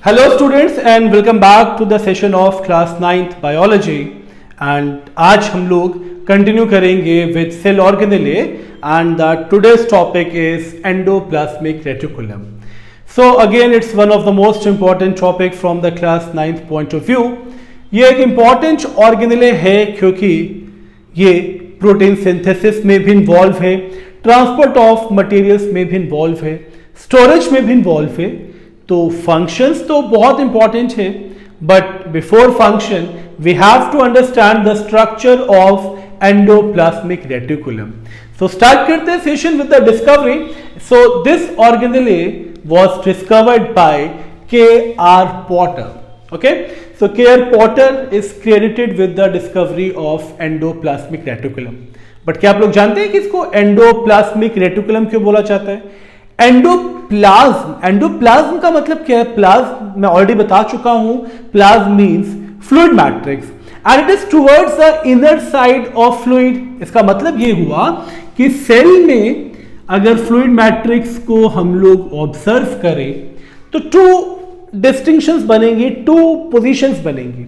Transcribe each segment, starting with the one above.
Hello students and welcome back to the session of class 9th biology and आज हम लोग continue करेंगे with cell organelle and the today's topic is endoplasmic reticulum. So again it's one of the most important topic from the class 9th point of view. ये एक important organelle है क्योंकि ये protein synthesis में भी involve है, transport of materials में भी इन्वॉल्व है, स्टोरेज में भी इन्वॉल्व है. तो फंक्शंस तो बहुत इंपॉर्टेंट है, but before function we have to understand the structure of endoplasmic reticulum. So start करते हैं session with the discovery. So this organelle was discovered by K.R. Potter. Okay, so K.R. Potter is credited with the discovery of endoplasmic reticulum. But क्या आप लोग जानते हैं कि इसको endoplasmic reticulum क्यों बोला जाता है? एंडोप्लाज्म का मतलब क्या है? प्लाज्म मैं ऑलरेडी बता चुका हूं. Plasm means fluid matrix and it is towards the inner side of fluid. इसका मतलब ये हुआ कि सेल में अगर फ्लूइड मैट्रिक्स को हम लोग ऑब्जर्व करें तो टू डिस्टिंक्शंस बनेंगे, टू पोजीशंस बनेंगी.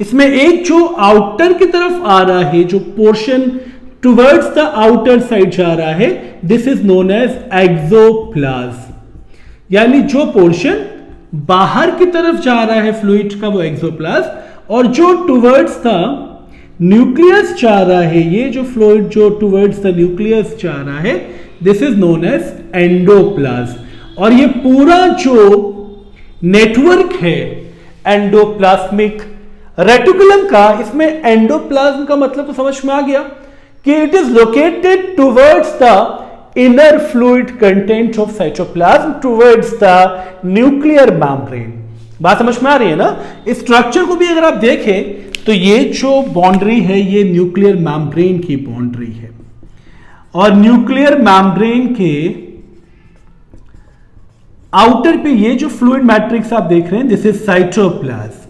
इसमें एक जो आउटर की तरफ आ रहा है, जो portion towards the outer side जा रहा है, this is known as exoplasm. यानी जो पोर्शन बाहर की तरफ जा रहा है फ्लूइड का वो एक्सोप्लाज्म, और जो टुवर्ड्स द न्यूक्लियस जा रहा है, ये जो फ्लूइड जो टुवर्ड्स द न्यूक्लियस जा रहा है, this is known as endoplasm. और ये पूरा जो नेटवर्क है एंडोप्लाज्मिक रेटिकुलम का, इसमें एंडोप्लाज्म का मतलब तो समझ में आ गया कि it is located towards the inner fluid content of cytoplasm towards the nuclear membrane. बात समझ में आ रही है ना? इस स्ट्रक्चर को भी अगर आप देखें तो ये जो बाउंड्री है ये न्यूक्लियर मेम्ब्रेन की बाउंड्री है, और न्यूक्लियर मेम्ब्रेन के आउटर पे ये जो फ्लूइड मैट्रिक्स आप देख रहे हैं, दिस इज साइटोप्लाज्म.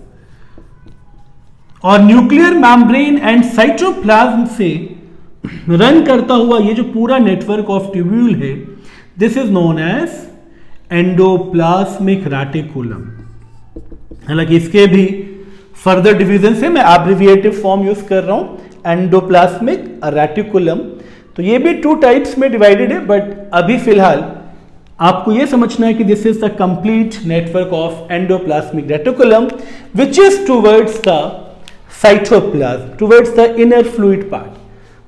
और न्यूक्लियर मेम्ब्रेन एंड साइटोप्लाज्म से रन करता हुआ ये जो पूरा नेटवर्क ऑफ ट्यूब्यूल है, this is known as endoplasmic reticulum. हालांकि इसके भी फर्दर डिवीजन से मैं एब्रिविएटिव फॉर्म यूज कर रहा हूं, एंडोप्लाज्मिक रेटिकुलम. तो ये भी टू टाइप्स में डिवाइडेड है, बट अभी फिलहाल आपको यह समझना है कि this is the complete network of endoplasmic reticulum which is towards the cytoplasm, towards the inner fluid part.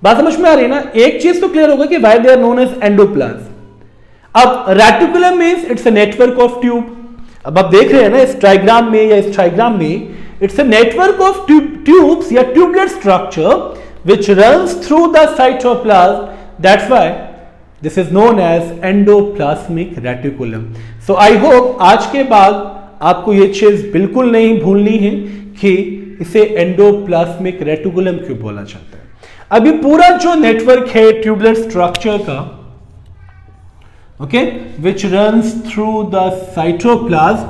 बात समझ में आ रही है ना? एक चीज तो क्लियर होगा कि why they are known as endoplasm. अब reticulum means it's a network of tube. अब आप देख रहे हैं ना इस डायग्राम में या इस ट्राइग्राम में, it's a network of tubes या tubelet structure which runs through the cytoplasm. That's why this is known as endoplasmic reticulum. So I hope आज के बाद आपको ये चीज बिल्कुल नहीं भूलनी है कि इसे एंडोप्लाज्मिक रेटिकुलम क्यों बोला जाता है. अभी पूरा जो नेटवर्क है ट्यूबलेट स्ट्रक्चर का, okay, which runs through the cytoplasm,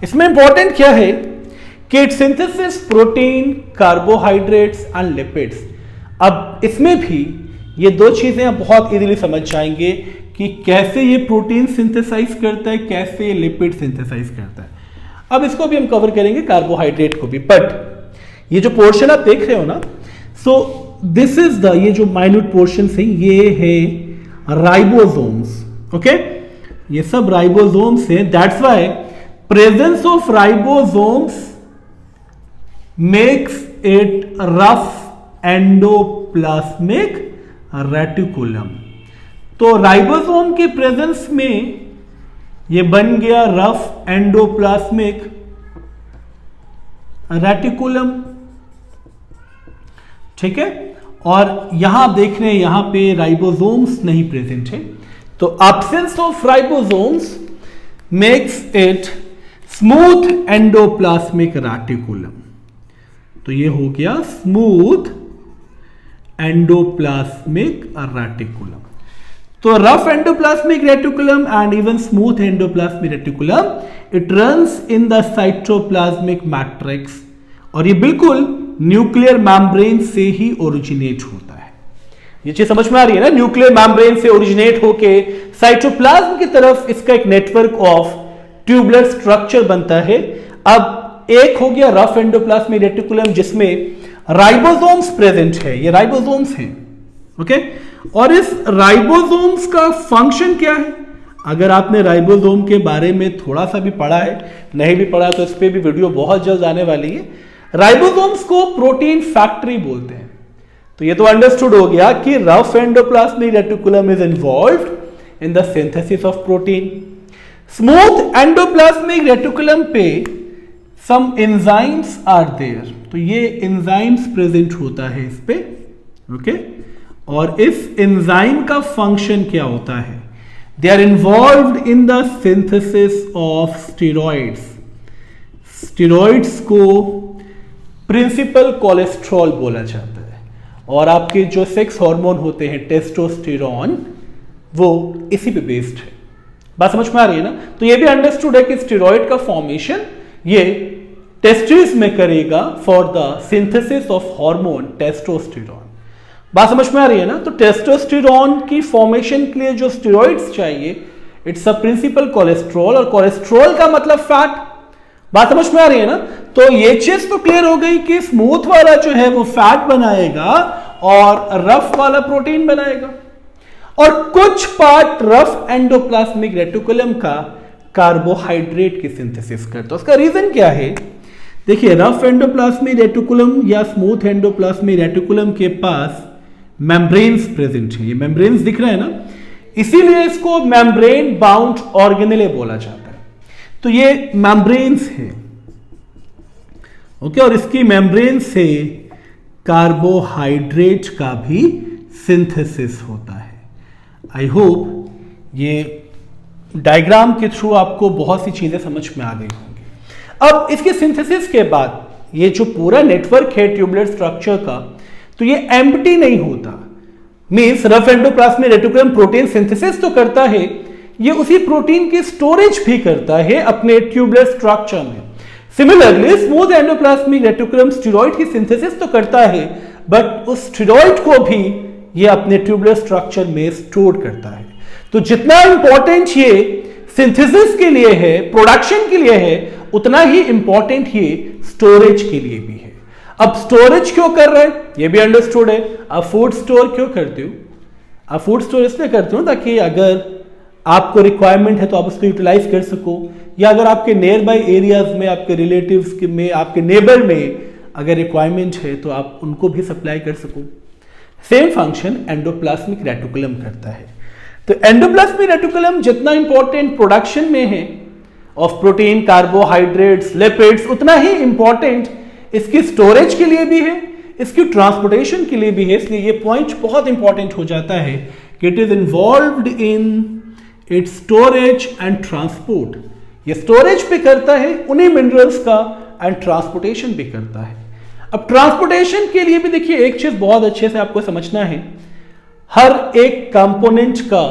इसमें इंपॉर्टेंट क्या है कि it synthesis protein, carbohydrates and lipids. अब इसमें भी ये दो चीजें आप बहुत इजीली समझ जाएंगे कि कैसे ये प्रोटीन सिंथेसाइज करता है, कैसे ये लिपिड सिंथेसाइज करता है. अब इसको भी हम कवर करेंगे, कार्बोहाइड्रेट को भी. बट ये जो पोर्शन आप देख रहे हो ना, सो दिस इज द, ये जो माइन्यूट पोर्शन है ये है राइबोसोम्स. ओके, ये सब राइबोसोम्स है. That's why presence of ribosomes makes it rough endoplasmic reticulum. तो राइबोसोम के प्रेजेंस में ये बन गया रफ एंडोप्लाज्मिक रेटिकुलम. ठीक है, और यहां आप देख रहे हैं यहां पे राइबोसोम्स नहीं प्रेजेंट है, तो absence of ribosomes makes it smooth endoplasmic reticulum. तो ये हो गया स्मूथ एंडोप्लाज्मिक रेटिकुलम. तो rough endoplasmic reticulum and even smooth endoplasmic reticulum, it runs in the cytoplasmic matrix, और ये बिल्कुल न्यूक्लियर मेम्ब्रेन से ही ओरिजिनेट होता है. ये चीज समझ में आ रही है ना? न्यूक्लियर मेम्ब्रेन से ओरिजिनेट होके साइटोप्लाज्म की तरफ इसका एक नेटवर्क ऑफ ट्यूबुलर स्ट्रक्चर बनता है अब एक हो गया रफ एंडोप्लाज्मिक रेटिकुलम जिसमें राइबोसोम्स प्रेजेंट है, ये राइबोसोम्स हैं, ओके। और इस राइबोसोम्स का फंक्शन क्या है? अगर आपने राइबोसोम के बारे में थोड़ा सा भी पढ़ा है, नहीं भी पढ़ा तो इस पे भी वीडियो बहुत जल्द आने वाली है। राइबोसोम्स को प्रोटीन फैक्ट्री बोलते हैं। तो ये तो अंडरस्टूड हो गया कि rough endoplasmic reticulum is involved in the synthesis of protein. Smooth endoplasmic reticulum पे सम एंजाइम्स आर देयर, तो ये एंजाइम्स प्रेजेंट होता है इस पे, ओके। और इस एंजाइम का फंक्शन क्या होता है? They are involved in the synthesis of steroids. Steroids को प्रिंसिपल कोलेस्ट्रॉल बोला जाता है, और आपके जो सेक्स हार्मोन होते हैं टेस्टोस्टेरॉन, वो इसी पे बेस्ड है। बात समझ में आ रही है ना? तो ये भी अंडरस्टूड है कि स्टेरॉइड का फॉर्मेशन ये टेस्टिस में करेगा for the synthesis of hormone testosterone. बात समझ में आ रही है ना? तो टेस्टोस्टेरॉन की फॉर्मेशन के लिए जो स्टेरॉइड्स चाहिए, इट्स अ प्रिंसिपल कोलेस्ट्रॉल, और कोलेस्ट्रॉल का मतलब फैट। बात समझ में आ रही है ना? तो ये चीज तो क्लियर हो गई कि स्मूथ वाला जो है वो फैट बनाएगा और रफ वाला प्रोटीन बनाएगा। और कुछ पार्ट रफ एंडोप्लाज्मिक रेटिकुलम का कार्बोहाइड्रेट की सिंथेसिस करता है। उसका रीजन क्या है? देखिए, रफ एंडोप्लाज्मिक रेटिकुलम या स्मूथ एंडोप्लाज्मिक रेटिकुलम के पास मेम्ब्रेन्स प्रेजेंट है। ये मेम्ब्रेन्स दिख रहे हैं ना, इसीलिए इसको मेम्ब्रेन बाउंड ऑर्गेनेले बोला जाता है। तो ये मेम्ब्रेन्स है, ओके। और इसकी मेम्ब्रेन से कार्बोहाइड्रेट का भी सिंथेसिस होता है। आई होप ये डायग्राम के थ्रू आपको बहुत सी चीजें समझ में आ गई होंगी। अब इसके सिंथेसिस के बाद ये जो पूरा नेटवर्क है ट्यूबुलर स्ट्रक्चर का, तो ये एम्प्टी नहीं होता। Means rough endoplasmic reticulum protein synthesis तो करता है, ये उसी प्रोटीन की स्टोरेज भी करता है अपने ट्यूबुलर स्ट्रक्चर में। Similarly smooth endoplasmic reticulum steroid की सिंथेसिस तो करता है, बट उस स्टेरॉइड को भी ये अपने ट्यूबुलर स्ट्रक्चर में स्टोर करता है। तो जितना इंपॉर्टेंट ये सिंथेसिस के लिए है, प्रोडक्शन के लिए है, उतना ही इंपॉर्टेंट ये स्टोरेज के लिए भी है। अब स्टोरेज क्यों कर रहे हैं ये भी अंडरस्टूड है। आप फूड स्टोर क्यों करते हो? आप फूड स्टोर इसलिए करते हो ताकि अगर आपको रिक्वायरमेंट है तो आप उसको यूटिलाइज कर सको, या अगर आपके नियर बाई एरियाज में, आपके रिलेटिव्स में, आपके नेबर में अगर रिक्वायरमेंट है तो आप उनको भी सप्लाई कर सको। सेम फंक्शन एंडोप्लाज्मिक रेटिकुलम करता है। तो एंडोप्लाज्मिक रेटिकुलम जितना इंपॉर्टेंट प्रोडक्शन में है ऑफ प्रोटीन, कार्बोहाइड्रेट्स, लिपिड्स, उतना ही इंपॉर्टेंट इसकी स्टोरेज के लिए भी है, इसकी ट्रांसपोर्टेशन के लिए भी है। इसलिए ये पॉइंट बहुत इंपॉर्टेंट हो जाता है कि it is involved in its storage and transport. ये स्टोरेज भी करता है उन्हीं मिनरल्स का एंड ट्रांसपोर्टेशन भी करता है। अब ट्रांसपोर्टेशन के लिए भी देखिए एक चीज बहुत अच्छे से आपको समझना है, हर एक कंपोनेंट का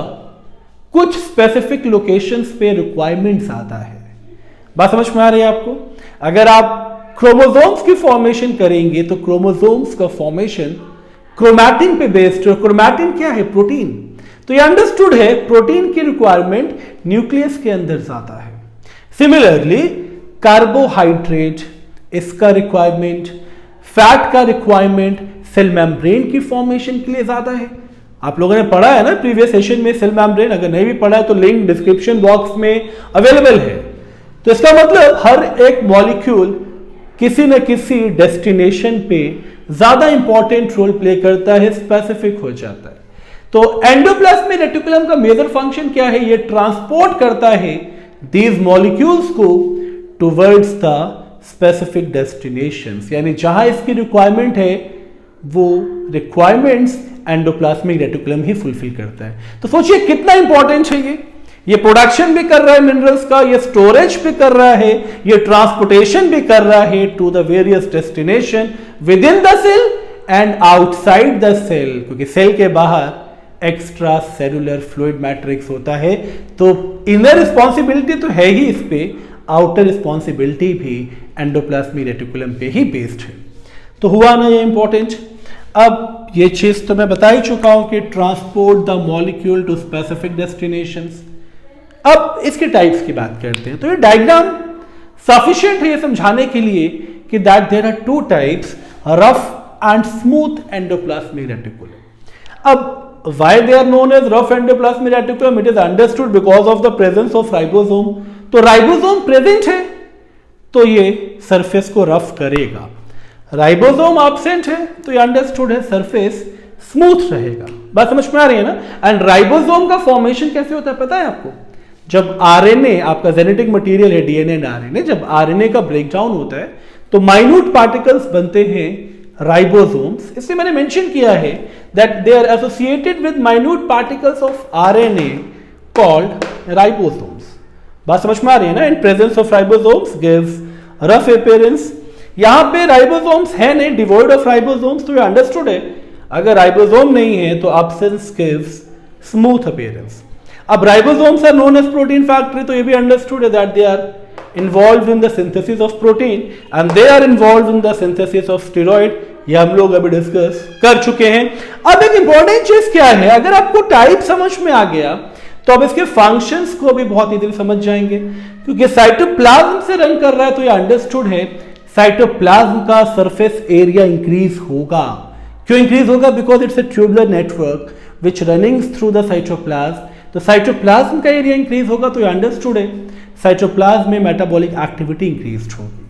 कुछ स्पेसिफिक लोकेशंस पे रिक्वायरमेंट्स आता है। बात समझ में आ रही है आपको? अगर आप क्रोमोसोम्स की फॉर्मेशन करेंगे तो क्रोमोसोम्स का फॉर्मेशन क्रोमैटिन पे बेस्ड है। क्रोमैटिन क्या है? प्रोटीन। तो ये अंडरस्टूड है प्रोटीन की रिक्वायरमेंट न्यूक्लियस के अंदर ज्यादा है। सिमिलरली कार्बोहाइड्रेट इसका रिक्वायरमेंट, फैट का रिक्वायरमेंट सेल मेम्ब्रेन की फॉर्मेशन के लिए ज्यादा है। आप लोगों ने पढ़ा है ना प्रीवियस सेशन में सेल मेम्ब्रेन, अगर नहीं भी पढ़ा है तो लिंक डिस्क्रिप्शन बॉक्स में अवेलेबल है। तो इसका मतलब हर एक मॉलिक्यूल किसी न किसी डेस्टिनेशन पे ज्यादा इंपॉर्टेंट रोल प्ले करता है, स्पेसिफिक हो जाता है। तो एंडोप्लाज्मिक रेटिकुलम का मेजर फंक्शन क्या है? ये ट्रांसपोर्ट करता है दीज मॉलिक्यूल्स को टुवर्ड्स द स्पेसिफिक डेस्टिनेशंस, यानी जहां इसकी रिक्वायरमेंट है वो रिक्वायरमेंट्स एंडोप्लाज्मिक रेटिकुलम ही फुलफिल करता है। तो सोचिए कितना इंपॉर्टेंट है ये प्रोडक्शन भी कर रहा है मिनरल्स का, ये स्टोरेज भी कर रहा है, ये ट्रांसपोर्टेशन भी कर रहा है to the various destination within the cell and outside the cell, क्योंकि सेल के बाहर एक्स्ट्रा सेलुलर फ्लूइड मैट्रिक्स होता है। तो इनर रिस्पॉन्सिबिलिटी तो है ही इस पे, आउटर रिस्पॉन्सिबिलिटी भी एंडोप्लाज्मिक रेटिकुलम पे ही बेस्ड है। तो हुआ ना ये इंपॉर्टेंट। अब ये चीज तो मैं बता ही चुका हूं कि transport the molecule to specific destinations. अब इसके टाइप्स की बात करते हैं। तो ये डायग्राम सफिशिएंट है ये समझाने के लिए कि that there are two types, rough and smooth endoplasmic reticulum. अब why they are known as rough endoplasmic reticulum, it is understood because of the presence of ribosome. तो राइबोसोम प्रेजेंट है तो ये सरफेस को रफ करेगा, ribosome absent है तो ये अंडरस्टूड है सरफेस स्मूथ रहेगा। बात समझ में आ रही है ना। एंड राइबोसोम का फॉर्मेशन कैसे होता है पता है आपको? जब आरएनए, आपका जेनेटिक मटेरियल है डीएनए एंड आरएनए, जब आरएनए का ब्रेकडाउन होता है तो माइन्यूट पार्टिकल्स बनते हैं राइबोसोम्स। इसलिए मैंने मेंशन किया है that they are associated with minute particles of RNA called ribosomes. बात समझ में आ रही है ना। In presence of ribosomes gives rough appearance. यहां पे राइबोसोम्स है नहीं, डिवॉइड ऑफ राइबोसोम्स, तो ये अंडरस्टूड है अगर राइबोसोम नहीं है तो एब्सेंस गिव्स स्मूथ अपीयरेंस। अब ribosomes are known as protein factory, तो ये भी अंडरस्टूड है that they are involve in the synthesis of protein and they are involve in the synthesis of steroid. ये हम लोग अभी डिस्कस कर चुके हैं। अब एक इंपॉर्टेंट चीज क्या है, अगर आपको टाइप समझ में आ गया तो अब इसके फंक्शंस को भी बहुत इजीली समझ जाएंगे, क्योंकि साइटोप्लाज्म से रन कर रहा है तो ये अंडरस्टूड है साइटोप्लाज्म का सरफेस एरिया इंक्रीज होगा। क्यों इंक्रीज होगा? Because it's a tubular network which running through the cytoplasm. तो साइटोप्लाज्म का एरिया इंक्रीज होगा तो ये अंडरस्टूड है साइटोप्लाज्म में मेटाबॉलिक एक्टिविटी इंक्रीज होगी।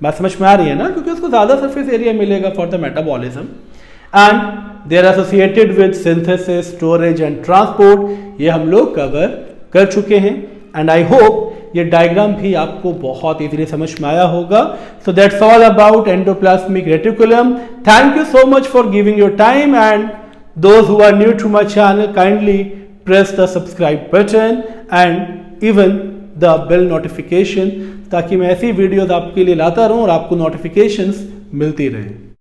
बात समझ में आ रही है ना, क्योंकि उसको ज्यादा सरफेस एरिया मिलेगा for the metabolism and they are associated with synthesis, storage and transport. ये हम लोग कवर कर चुके हैं एंड आई होप ये डायग्राम भी आपको बहुत इजीली समझ में आया होगा। So that's all about endoplasmic reticulum. Thank you so much for giving your time and those who are new to my channel kindly press the subscribe button and even the bell notification, ताकि मैं ऐसी videos आपके लिए लाता रहूं और आपको notifications मिलती रहे।